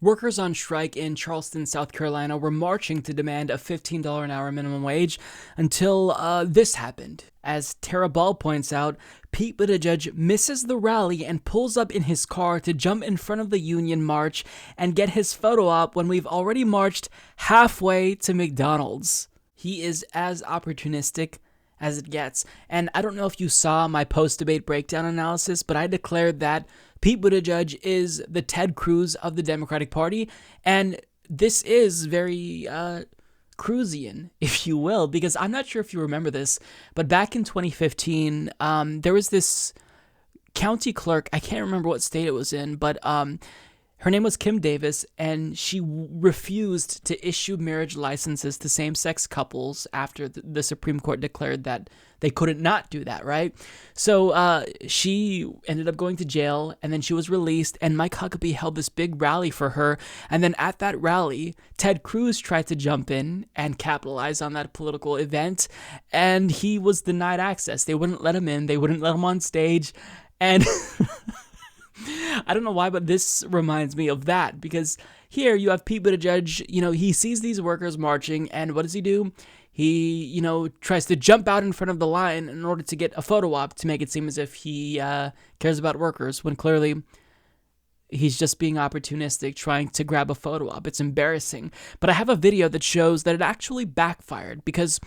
Workers on strike in Charleston, South Carolina were marching to demand a $15 an hour minimum wage until this happened. As Tara Ball points out, Pete Buttigieg misses the rally and pulls up in his car to jump in front of the union march and get his photo op when we've already marched halfway to McDonald's. He is as opportunistic as it gets. And I don't know if you saw my post-debate breakdown analysis, but I declared that Pete Buttigieg is the Ted Cruz of the Democratic Party, and this is very Cruisian, if you will, because I'm not sure if you remember this, but back in 2015, there was this county clerk, I can't remember what state it was in, but her name was Kim Davis, and she refused to issue marriage licenses to same-sex couples after the Supreme Court declared that they couldn't not do that, right? So she ended up going to jail, and then she was released, and Mike Huckabee held this big rally for her, and then at that rally, Ted Cruz tried to jump in and capitalize on that political event, and he was denied access. They wouldn't let him in, they wouldn't let him on stage, and I don't know why, but this reminds me of that, because here you have Pete Buttigieg, he sees these workers marching, and what does he do? He, tries to jump out in front of the line in order to get a photo op to make it seem as if he cares about workers, when clearly he's just being opportunistic, trying to grab a photo op. It's embarrassing. But I have a video that shows that it actually backfired, because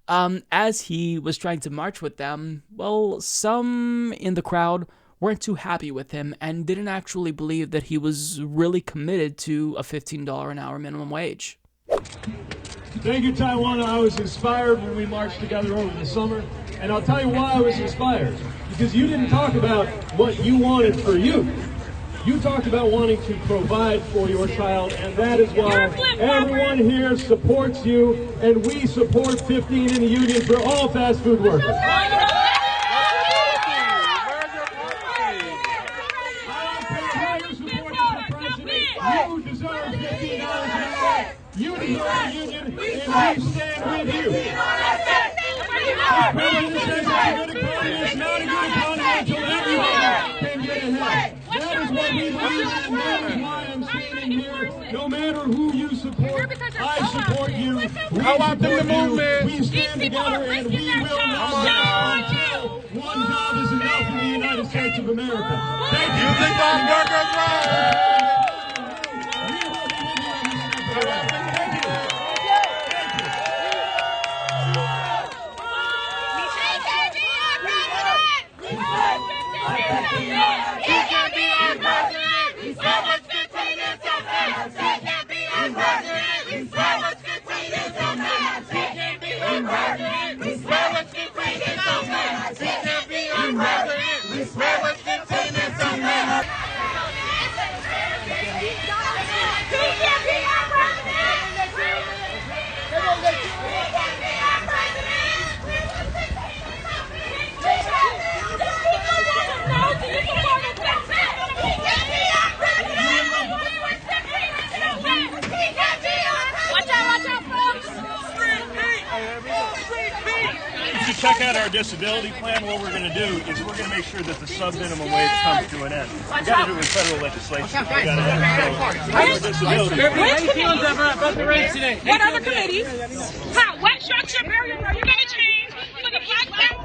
as he was trying to march with them, well, some in the crowd weren't too happy with him and didn't actually believe that he was really committed to a $15 an hour minimum wage. Thank you, Taiwan. I was inspired when we marched together over the summer, and I'll tell you why I was inspired. Because you didn't talk about what you wanted for you. You talked about wanting to provide for your child, and that is why everyone here supports you, and we support 15 in the union for all fast food workers. You deserve $15 an hour. You deserve a union, and we stand with you. The president says it's a good economy. It's not a good economy until everyone can get ahead. That is what we believe in. That is why I'm standing here. No matter who you support, I support you. We support you. We stand together, and we will not stop until one job is enough in the United States of America. Thank you. You think those workers right? Check out our disability plan. What we're going to do is we're going to make sure that the sub-minimum wage comes to an end. We've got to do it with federal legislation. We've got to have disability. What other committees? How? What structure barriers are you going to change for the black workers?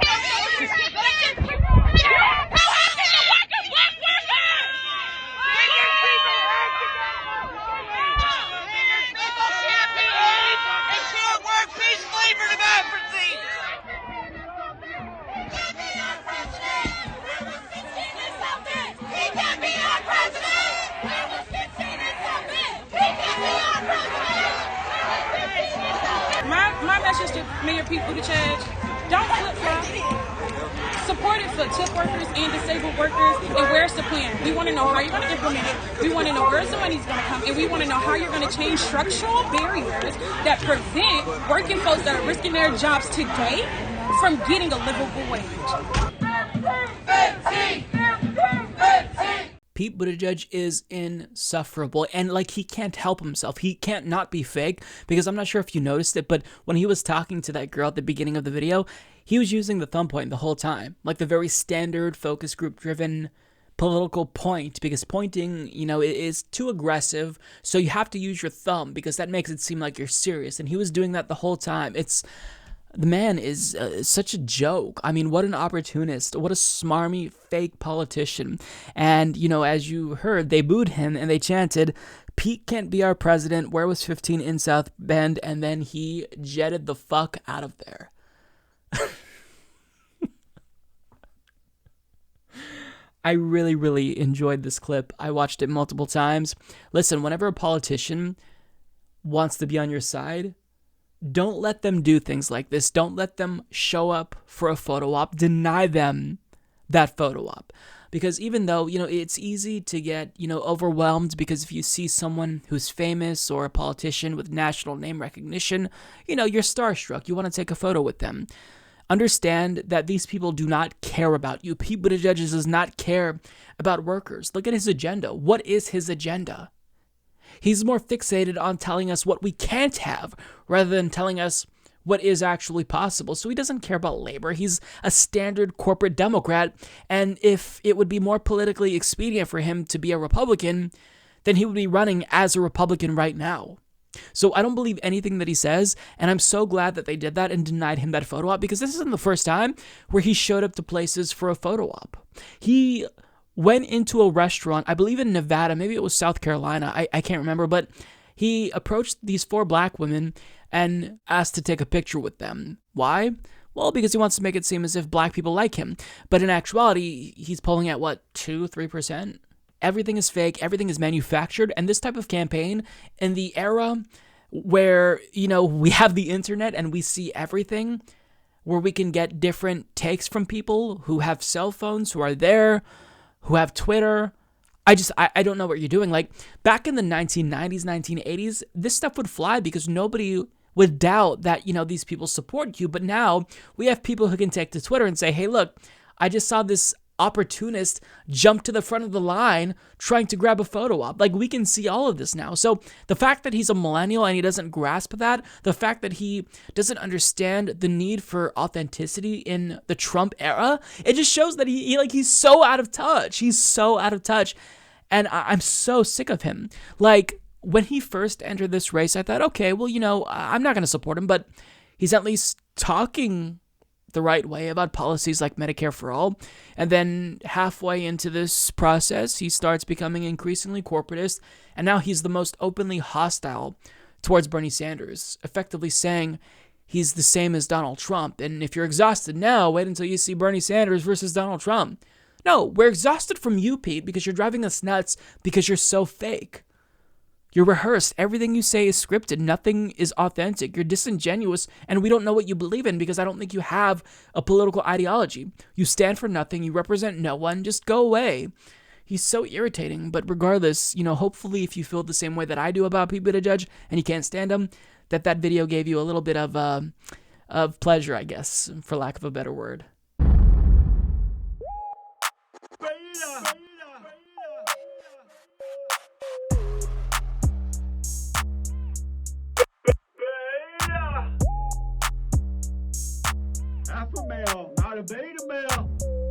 My message to Mayor Pete Buttigieg, don't flip-flop. Support it for tip workers and disabled workers, and where's the plan? We want to know how you're going to implement it. We want to know where's the money's going to come, and we want to know how you're going to change structural barriers that prevent working folks that are risking their jobs today from getting a livable wage. Pete Buttigieg is insufferable, and he can't help himself. He can't not be fake, because I'm not sure if you noticed it, but when he was talking to that girl at the beginning of the video, he was using the thumb point the whole time, like the very standard focus group driven political point, because pointing, is too aggressive. So you have to use your thumb because that makes it seem like you're serious. And he was doing that the whole time. The man is such a joke. I mean, what an opportunist. What a smarmy, fake politician. And, as you heard, they booed him and they chanted, "Pete can't be our president. Where was 15 in South Bend?" And then he jetted the fuck out of there. I really, really enjoyed this clip. I watched it multiple times. Listen, whenever a politician wants to be on your side, don't let them do things like this. Don't let them show up for a photo op. Deny them that photo op. Because even though, it's easy to get, overwhelmed, because if you see someone who's famous or a politician with national name recognition, you're starstruck. You want to take a photo with them. Understand that these people do not care about you. Pete Buttigieg does not care about workers. Look at his agenda. What is his agenda? He's more fixated on telling us what we can't have rather than telling us what is actually possible. So he doesn't care about labor. He's a standard corporate Democrat. And if it would be more politically expedient for him to be a Republican, then he would be running as a Republican right now. So I don't believe anything that he says, and I'm so glad that they did that and denied him that photo op, because this isn't the first time where he showed up to places for a photo op. He went into a restaurant, I believe in Nevada, maybe it was South Carolina, I can't remember, but he approached these 4 black women and asked to take a picture with them. Why? Well, because he wants to make it seem as if black people like him. But in actuality, he's polling at, 2-3%? Everything is fake, everything is manufactured, and this type of campaign, in the era where, we have the internet and we see everything, where we can get different takes from people who have cell phones, who are there, who have Twitter. I don't know what you're doing. Like, back in the 1990s, 1980s, this stuff would fly because nobody would doubt that, these people support you. But now we have people who can take to Twitter and say, hey, look, I just saw this opportunist jump to the front of the line trying to grab a photo op. Like, we can see all of this now. So the fact that he's a millennial and he doesn't grasp that, the fact that he doesn't understand the need for authenticity in the Trump era, it just shows that he's so out of touch. He's so out of touch. And I'm so sick of him. Like, when he first entered this race, I thought, okay, well, I'm not going to support him, but he's at least talking the right way about policies like Medicare for all. And then halfway into this process, he starts becoming increasingly corporatist, and now he's the most openly hostile towards Bernie Sanders, effectively saying he's the same as Donald Trump. And if you're exhausted now, wait until you see Bernie Sanders versus Donald Trump. No, we're exhausted from you, Pete, because you're driving us nuts because you're so fake. You're rehearsed. Everything you say is scripted. Nothing is authentic. You're disingenuous, and we don't know what you believe in because I don't think you have a political ideology. You stand for nothing. You represent no one. Just go away. He's so irritating, but regardless, hopefully if you feel the same way that I do about Pete Buttigieg and you can't stand him, that video gave you a little bit of pleasure, I guess, for lack of a better word. Alpha male, not a beta male.